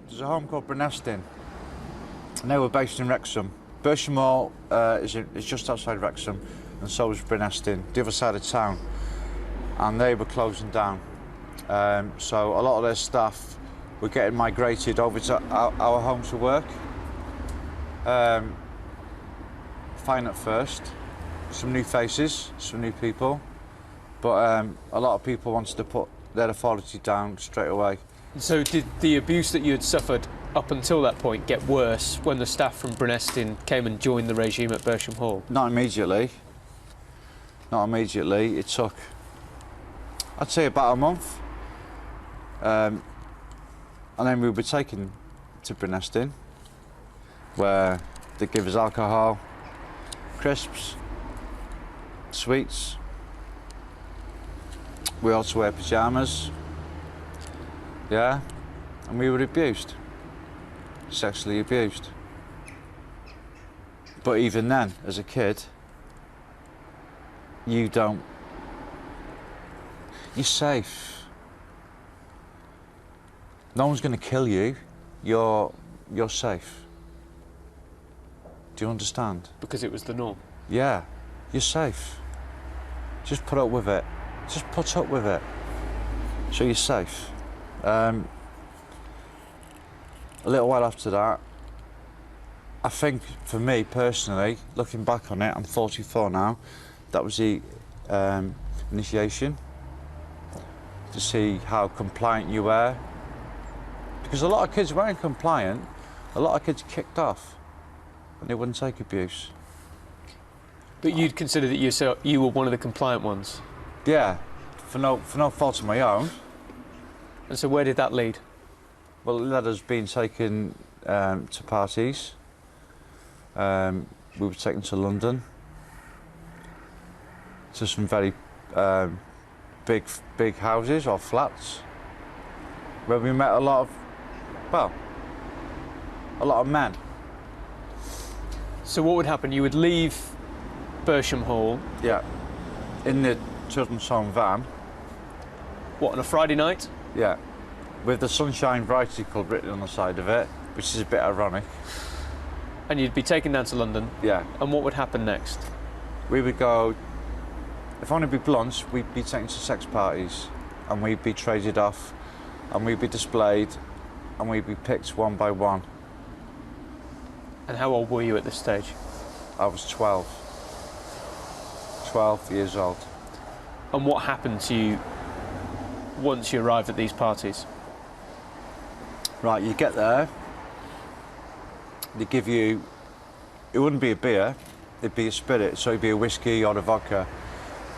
There's a home called Bryn, and they were based in Wrexham. Bersham Hall is just outside Wrexham, and so was Bryn, the other side of town, and they were closing down. So a lot of their staff were getting migrated over to our home to work. Fine at first, some new faces, some new people, but a lot of people wanted to put their authority down straight away. So did the abuse that you had suffered up until that point get worse when the staff from Bryn came and joined the regime at Bersham Hall? Not immediately. Not immediately. It took, I'd say, about a month. And then we were taken to Bryn, where they give us alcohol, crisps, sweets. We also wear pyjamas. Yeah, and we were abused, sexually abused. But even then, as a kid, you're safe. No one's going to kill you. You're safe. Do you understand? Because it was the norm. Yeah, you're safe. Just put up with it. Just put up with it. So you're safe. A little while after that, I think for me personally, looking back on it, I'm 44 now, that was the initiation, to see how compliant you were. Because a lot of kids weren't compliant, a lot of kids kicked off and they wouldn't take abuse. But you'd consider that you were one of the compliant ones? Yeah, for no fault of my own. And so where did that lead? Well, it led us being taken to parties. We were taken to London, to some very big houses or flats, where we met a lot of men. So what would happen? You would leave Bersham Hall? Yeah, in the children's home van. What, on a Friday night? Yeah, with the Sunshine Variety Club written on the side of it, which is a bit ironic. And you'd be taken down to London? Yeah. And what would happen next? We would go, if I want to be blunt, we'd be taken to sex parties, and we'd be traded off, and we'd be displayed, and we'd be picked one by one. And how old were you at this stage? I was 12. 12 years old. And what happened to you once you arrived at these parties? Right, you get there, they give you, it wouldn't be a beer, it'd be a spirit, so it'd be a whiskey or a vodka.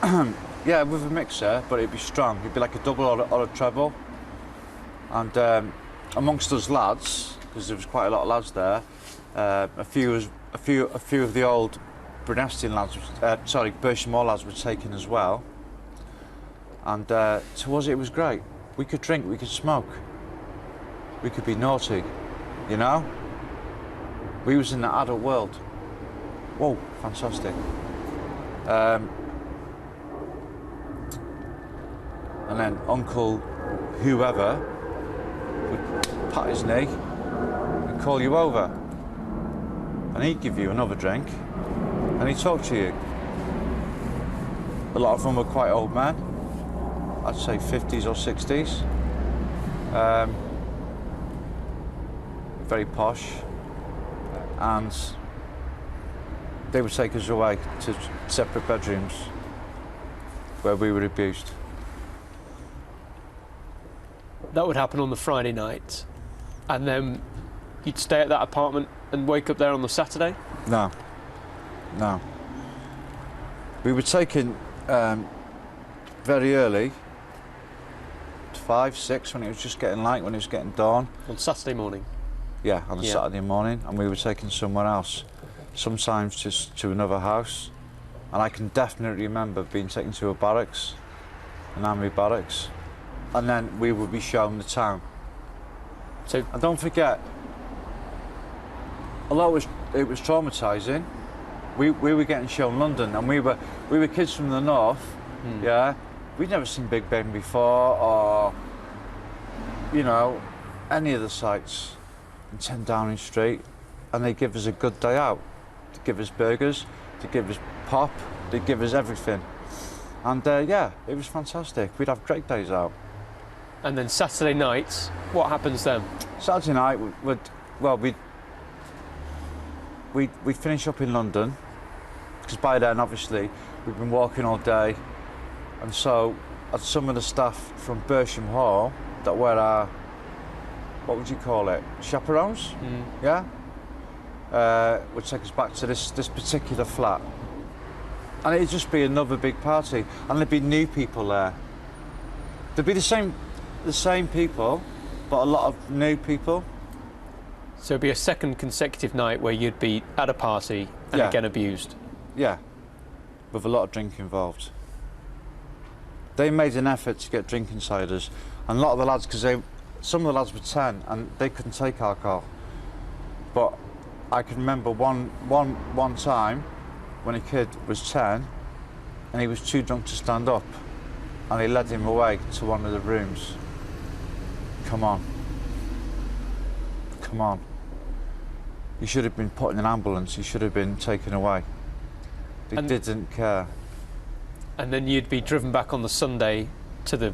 Yeah, with a mixer, but it'd be strong. It'd be like a double or a treble. And amongst us lads, because there was quite a lot of lads there, a few of the old Bryn lads, Bersham Hall lads were taken as well. And to us it was great. We could drink, we could smoke, we could be naughty, you know? We was in the adult world. Whoa, fantastic. And then Uncle whoever would pat his knee and call you over. And he'd give you another drink and he'd talk to you. A lot of them were quite old men. I'd say 50s or 60s. Very posh. And they would take us away to separate bedrooms where we were abused. That would happen on the Friday night, and then you'd stay at that apartment and wake up there on the Saturday? No. We were taken very early, 5, 6, when it was just getting light, when it was getting dawn. On Saturday morning? Yeah, on a Saturday morning, and we were taken somewhere else, sometimes just to another house. And I can definitely remember being taken to a barracks, an army barracks, and then we would be shown the town. So, and don't forget, although it was traumatising, we were getting shown London, and we were kids from the north. Yeah, we'd never seen Big Ben before, or you know, any of the sites. in 10 Downing Street, and they give us a good day out. They give us burgers, they give us pop, they give us everything. And yeah, it was fantastic. We'd have great days out. And then Saturday nights, what happens then? Saturday night, we'd finish up in London, because by then, obviously, we've been walking all day. And so, some of the staff from Bersham Hall that were our, what would you call it, chaperones? Yeah? Would take us back to this particular flat. And it'd just be another big party. And there'd be new people there. There'd be the same people, but a lot of new people. So it'd be a second consecutive night where you'd be at a party and again abused? Yeah, with a lot of drink involved. They made an effort to get drink inside us, and a lot of the lads, because some of the lads were 10 and they couldn't take alcohol. But I can remember one time when a kid was 10 and he was too drunk to stand up, and they led him away to one of the rooms. Come on. Come on. He should have been put in an ambulance, he should have been taken away. They didn't care. And then you'd be driven back on the Sunday to the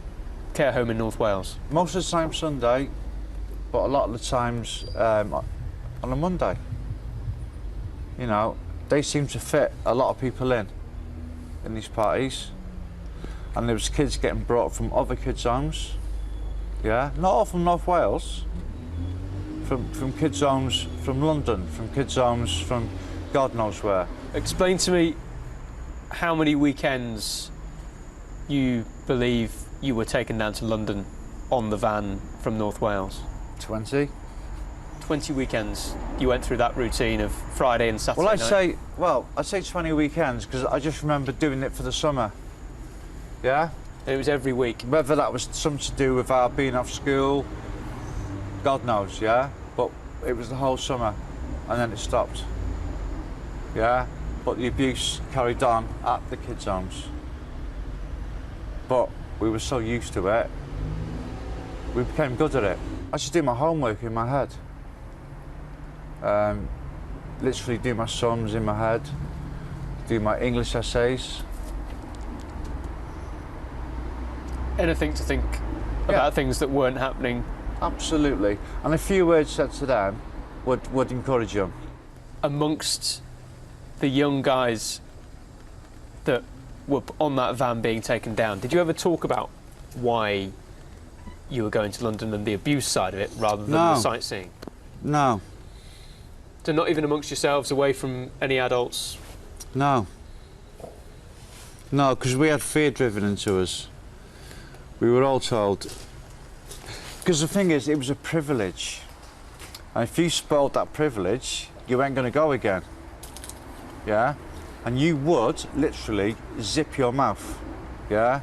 care home in North Wales? Most of the time Sunday, but a lot of the times on a Monday. You know, they seem to fit a lot of people in these parties. And there was kids getting brought from other kids' homes. Yeah, not all from North Wales. From kids' homes from London, from kids' homes from God knows where. Explain to me how many weekends you believe you were taken down to London on the van from North Wales? 20. 20 weekends you went through that routine of Friday and Saturday night? I'd say 20 weekends because I just remember doing it for the summer. Yeah? And it was every week? Whether that was something to do with our being off school, God knows, yeah? But it was the whole summer and then it stopped. Yeah? But the abuse carried on at the kids' homes. But we were so used to it, we became good at it. I should do my homework in my head. Literally do my sums in my head, do my English essays. Anything to think about things that weren't happening? Absolutely. And a few words said to them would encourage them. Amongst the young guys that were on that van being taken down, did you ever talk about why you were going to London and the abuse side of it rather than the sightseeing? No. So not even amongst yourselves, away from any adults? No. No, because we had fear driven into us. We were all told. Because the thing is, it was a privilege. And if you spoiled that privilege, you ain't going to go again. Yeah? And you would literally zip your mouth. Yeah?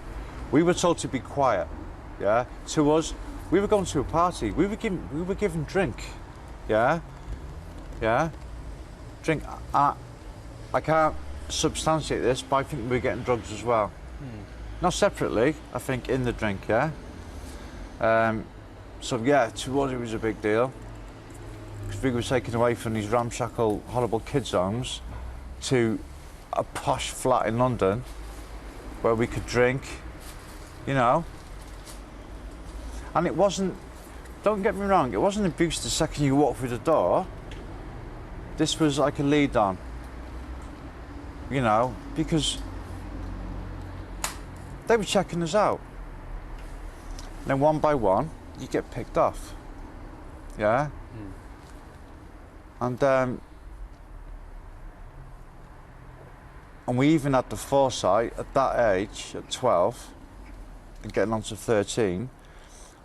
We were told to be quiet. Yeah? To us, we were going to a party. We were given drink. Yeah? Yeah? Drink. I can't substantiate this, but I think we were getting drugs as well. Not separately, I think in the drink, yeah? So yeah, to us it was a big deal. Because we were taken away from these ramshackle, horrible kids' homes to a posh flat in London where we could drink, you know? And it wasn't, don't get me wrong, it wasn't abuse the second you walked through the door. This was like a lead on, you know, because they were checking us out. And then one by one, you get picked off. Yeah? And we even had the foresight at that age, at 12, and getting on to 13,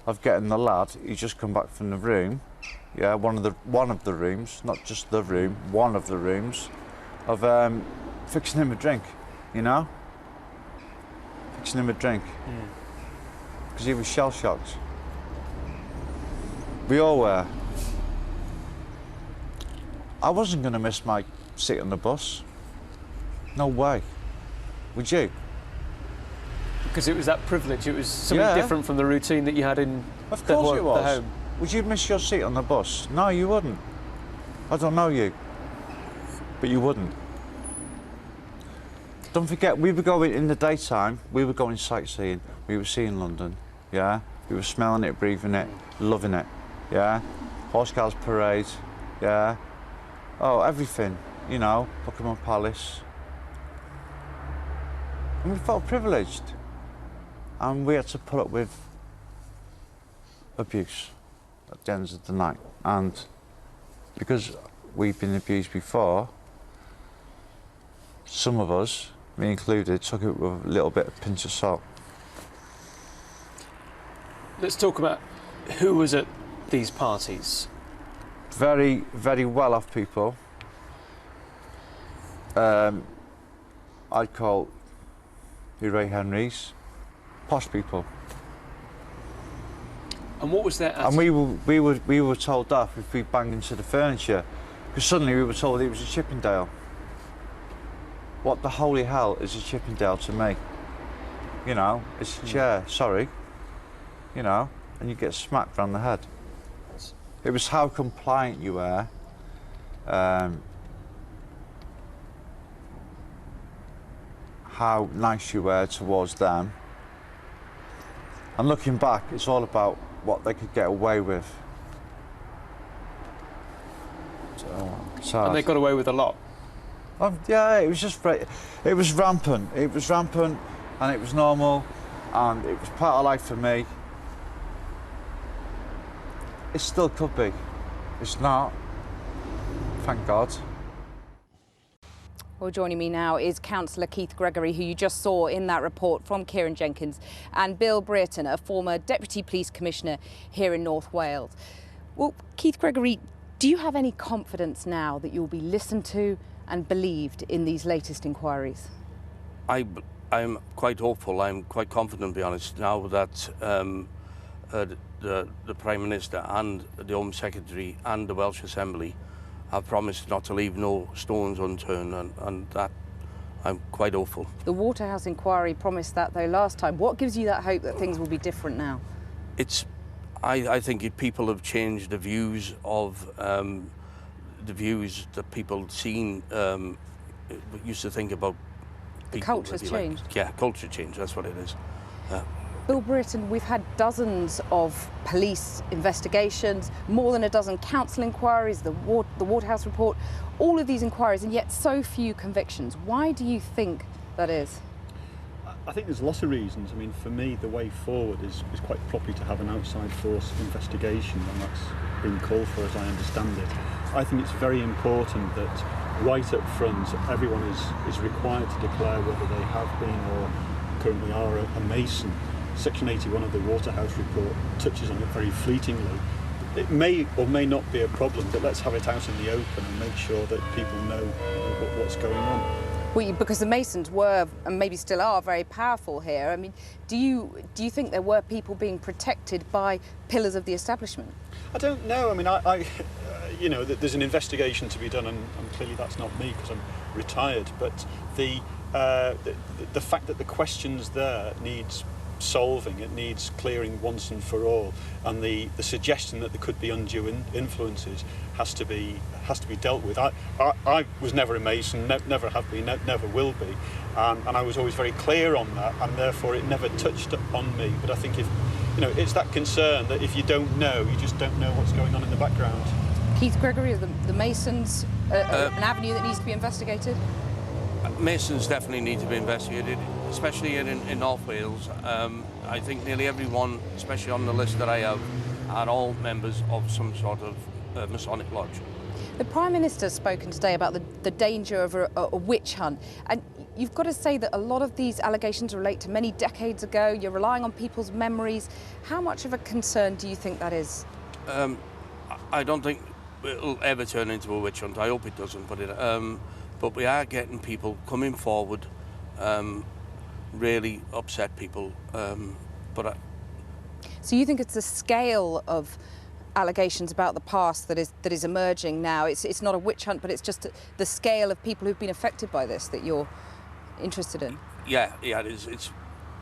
of getting the lad who's just come back from the room, yeah, one of the rooms, not just the room, one of the rooms, of fixing him a drink, you know? Fixing him a drink. Because he was shell-shocked. We all were. I wasn't going to miss my seat on the bus. No way. Would you? Because it was that privilege, it was something different from the routine that you had in the home. Would you miss your seat on the bus? No, you wouldn't. I don't know you, but you wouldn't. Don't forget, we were going in the daytime, we were going sightseeing, we were seeing London, yeah? We were smelling it, breathing it, loving it, yeah? Horse Guards Parade, yeah? Oh, everything, you know, Buckingham Palace. And we felt privileged. And we had to put up with abuse at the end of the night. And because we've been abused before, some of us, me included, took it with a little bit of pinch of salt. Let's talk about who was at these parties. Very, very well-off people. I'd call your Ray Henrys posh people. And what was their attitude? And we were told off if we banged into the furniture, because suddenly we were told it was a Chippendale. What the holy hell is a Chippendale to me? You know, it's a chair, sorry. You know, and you get smacked round the head. It was how compliant you were, how nice you were towards them. And looking back, it's all about what they could get away with. So And they got away with a lot. Yeah, it was just it was rampant. It was rampant, and it was normal, and it was part of life for me. It still could be. It's not. Thank God. Well, joining me now is Councillor Keith Gregory, who you just saw in that report from Kieran Jenkins, and Bill Bryn, a former Deputy Police Commissioner here in North Wales. Well, Keith Gregory, do you have any confidence now that you'll be listened to and believed in these latest inquiries? I'm quite hopeful. I'm quite confident, to be honest, now that the Prime Minister and the Home Secretary and the Welsh Assembly have promised not to leave no stones unturned, and that I'm quite hopeful. The Waterhouse inquiry promised that, though, last time. What gives you that hope that things will be different now? I think people have changed the views of the views that people seen used to think about. The culture's changed. Yeah, culture change. That's what it is. Bill Bryn, we've had dozens of police investigations, more than a dozen council inquiries, the Waterhouse report, all of these inquiries, and yet so few convictions. Why do you think that is? I think there's lots of reasons. I mean, for me, the way forward is quite properly to have an outside force investigation, and that's been called for, as I understand it. I think it's very important that right up front, everyone is required to declare whether they have been or currently are a Mason. Section 81 of the Waterhouse report touches on it very fleetingly. It may or may not be a problem, but let's have it out in the open and make sure that people know what's going on. Well, because the Masons were, and maybe still are, very powerful here. I mean, do you think there were people being protected by pillars of the establishment? I don't know. I mean, you know, there's an investigation to be done, and clearly that's not me because I'm retired. But the fact that the questions there needs solving, it needs clearing once and for all, and the suggestion that there could be undue influences has to be dealt with. I was never a Mason, never have been, never will be, and I was always very clear on that, and therefore it never touched on me. But I think it's that concern that if you don't know, you just don't know what's going on in the background. Keith Gregory, are the Masons an avenue that needs to be investigated? Masons definitely need to be investigated, especially in North Wales. I think nearly everyone, especially on the list that I have, are all members of some sort of Masonic lodge. The Prime Minister's spoken today about the danger of a witch hunt, and you've got to say that a lot of these allegations relate to many decades ago. You're relying on people's memories. How much of a concern do you think that is? I don't think it'll ever turn into a witch hunt. I hope it doesn't, but we are getting people coming forward, really upset people. So you think it's the scale of allegations about the past that is emerging now? It's not a witch hunt, but it's just the scale of people who've been affected by this that you're interested in? Yeah, it is. It's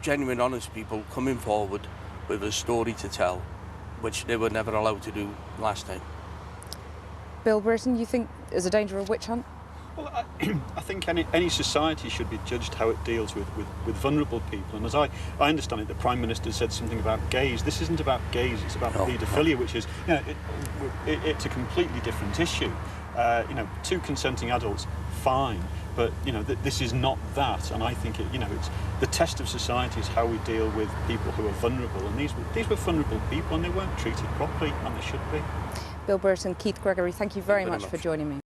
genuine, honest people coming forward with a story to tell, which they were never allowed to do last time. Bill Bryn, you think there's a danger of witch hunt? Well, I think any society should be judged how it deals with vulnerable people. And as I understand it, the Prime Minister said something about gays. This isn't about gays, it's about paedophilia, which is, you know, it's a completely different issue. You know, two consenting adults, fine, but, you know, this is not that. And I think, you know, it's the test of society is how we deal with people who are vulnerable. And these were vulnerable people and they weren't treated properly, and they should be. Bill Bryn, Keith Gregory, thank you very much for joining me.